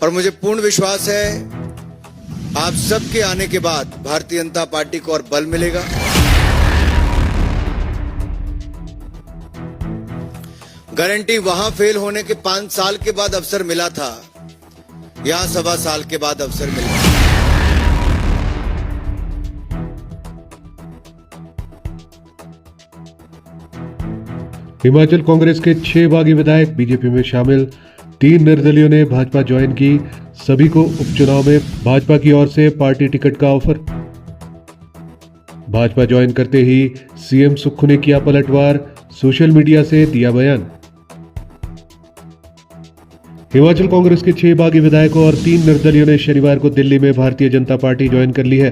और मुझे पूर्ण विश्वास है आप सबके आने के बाद भारतीय जनता पार्टी को और बल मिलेगा। गारंटी वहां फेल होने के 5 साल के बाद अवसर मिला था, यहां 1.25 साल के बाद अवसर मिला। हिमाचल कांग्रेस के 6 बागी विधायक बीजेपी में शामिल, 3 निर्दलियों ने भाजपा ज्वाइन की, सभी को उपचुनाव में भाजपा की ओर से पार्टी टिकट का ऑफर। भाजपा ज्वाइन करते ही सीएम सुक्खू ने किया पलटवार, सोशल मीडिया से दिया बयान। हिमाचल कांग्रेस के 6 बागी विधायकों और 3 निर्दलियों ने शनिवार को दिल्ली में भारतीय जनता पार्टी ज्वाइन कर ली है।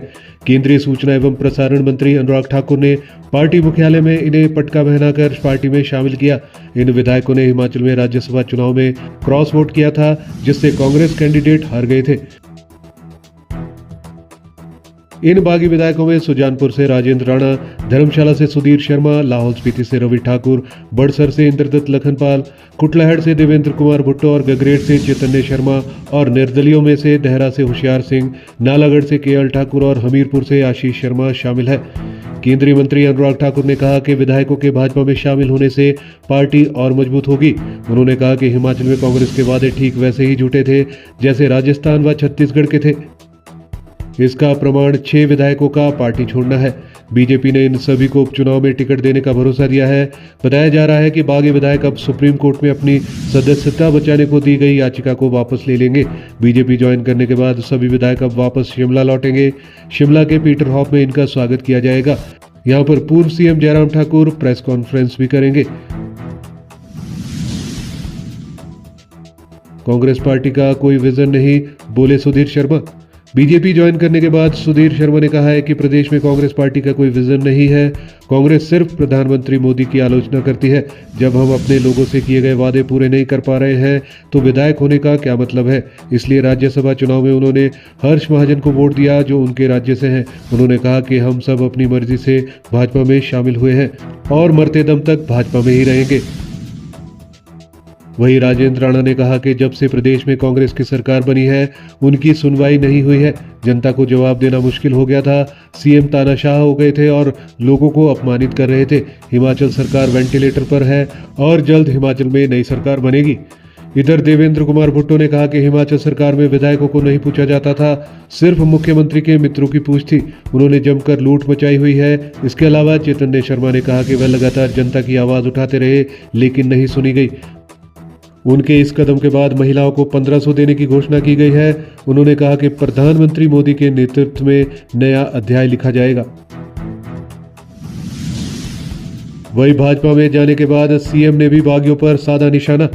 केंद्रीय सूचना एवं प्रसारण मंत्री अनुराग ठाकुर ने पार्टी मुख्यालय में इन्हें पटका पहनाकर पार्टी में शामिल किया। इन विधायकों ने हिमाचल में राज्यसभा चुनाव में क्रॉस वोट किया था, जिससे कांग्रेस कैंडिडेट हार गए थे। इन बागी विधायकों में सुजानपुर से राजेंद्र राणा, धर्मशाला से सुधीर शर्मा, लाहौल स्पीति से रवि ठाकुर, बड़सर से इंद्रदत्त लखनपाल, कुटलहड़ से देवेंद्र कुमार भुट्टो और गगरेट से चैतन्य शर्मा, और निर्दलियों में से देहरा से होशियार सिंह, नालागढ़ से केएल ठाकुर और हमीरपुर से आशीष शर्मा शामिल है। केंद्रीय मंत्री अनुराग ठाकुर ने कहा कि विधायकों के भाजपा में शामिल होने से पार्टी और मजबूत होगी। उन्होंने कहा कि हिमाचल में कांग्रेस के वादे ठीक वैसे ही झूठे थे जैसे राजस्थान व छत्तीसगढ़ के थे। इसका प्रमाण 6 विधायकों का पार्टी छोड़ना है। बीजेपी ने इन सभी को उपचुनाव में टिकट देने का भरोसा दिया है। बताया जा रहा है कि बागी विधायक अब सुप्रीम कोर्ट में अपनी सदस्यता बचाने को दी गई याचिका को वापस ले लेंगे। बीजेपी ज्वाइन करने के बाद सभी विधायक अब वापस शिमला लौटेंगे। शिमला के पीटर हॉफ में इनका स्वागत किया जाएगा। यहाँ पर पूर्व CM Jairam Thakur press conference भी करेंगे। कांग्रेस पार्टी का कोई विजन नहीं, बोले सुधीर शर्मा। बीजेपी ज्वाइन करने के बाद सुधीर शर्मा ने कहा है कि प्रदेश में कांग्रेस पार्टी का कोई विजन नहीं है। कांग्रेस सिर्फ प्रधानमंत्री मोदी की आलोचना करती है। जब हम अपने लोगों से किए गए वादे पूरे नहीं कर पा रहे हैं तो विधायक होने का क्या मतलब है। इसलिए राज्यसभा चुनाव में उन्होंने हर्ष महाजन को वोट दिया, जो उनके राज्य से हैं। उन्होंने कहा कि हम सब अपनी मर्जी से भाजपा में शामिल हुए हैं और मरते दम तक भाजपा में ही रहेंगे। वहीं राजेंद्र राणा ने कहा कि जब से प्रदेश में कांग्रेस की सरकार बनी है उनकी सुनवाई नहीं हुई है। जनता को जवाब देना मुश्किल हो गया था। सीएम तानाशाह हो गए थे और लोगों को अपमानित कर रहे थे। हिमाचल सरकार वेंटिलेटर पर है और जल्द हिमाचल में नई सरकार बनेगी। इधर देवेंद्र कुमार भुट्टो ने कहा कि हिमाचल सरकार में विधायकों को नहीं पूछा जाता था, सिर्फ मुख्यमंत्री के मित्रों की पूछ थी। उन्होंने जमकर लूट मचाई हुई है। इसके अलावा चैतन्य शर्मा ने कहा कि वह लगातार जनता की आवाज उठाते रहे लेकिन नहीं सुनी गई। उनके इस कदम के बाद महिलाओं को 1500 देने की घोषणा की गई है। उन्होंने कहा कि प्रधानमंत्री मोदी के नेतृत्व में नया अध्याय लिखा जाएगा। वहीं भाजपा में जाने के बाद सीएम ने भी बागियों पर साधा निशाना।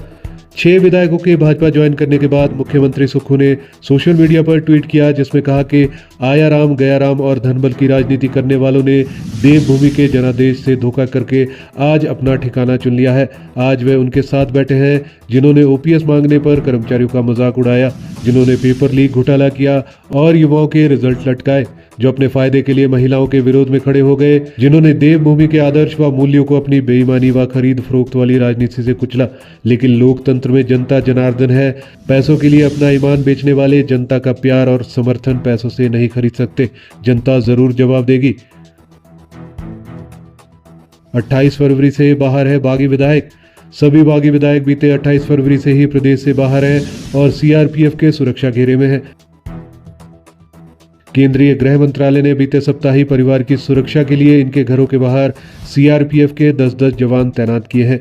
6 विधायकों के भाजपा ज्वाइन करने के बाद मुख्यमंत्री सुक्खू ने सोशल मीडिया पर ट्वीट किया, जिसमें कहा कि आया राम गया राम और धनबल की राजनीति करने वालों ने देवभूमि के जनादेश से धोखा करके आज अपना ठिकाना चुन लिया है। आज वे उनके साथ बैठे हैं जिन्होंने ओपीएस मांगने पर कर्मचारियों का मजाक उड़ाया, जिन्होंने पेपर लीक घोटाला किया और युवाओं के रिजल्ट लटकाए, जो अपने फायदे के लिए महिलाओं के विरोध में खड़े हो गए, जिन्होंने देवभूमि के आदर्श व मूल्यों को अपनी बेईमानी व खरीद फरोख्त वाली राजनीति से कुचला। लेकिन लोकतंत्र में जनता जनार्दन है। पैसों के लिए अपना ईमान बेचने वाले जनता का प्यार और समर्थन पैसों से नहीं खरीद सकते। जनता जरूर जवाब देगी। 28 फरवरी से बाहर है बागी विधायक। सभी बागी विधायक बीते 28 फरवरी से ही प्रदेश से बाहर हैं और सीआरपीएफ के सुरक्षा घेरे में हैं। केंद्रीय गृह मंत्रालय ने बीते सप्ताह ही परिवार की सुरक्षा के लिए इनके घरों के बाहर सीआरपीएफ के 10-10 जवान तैनात किए हैं।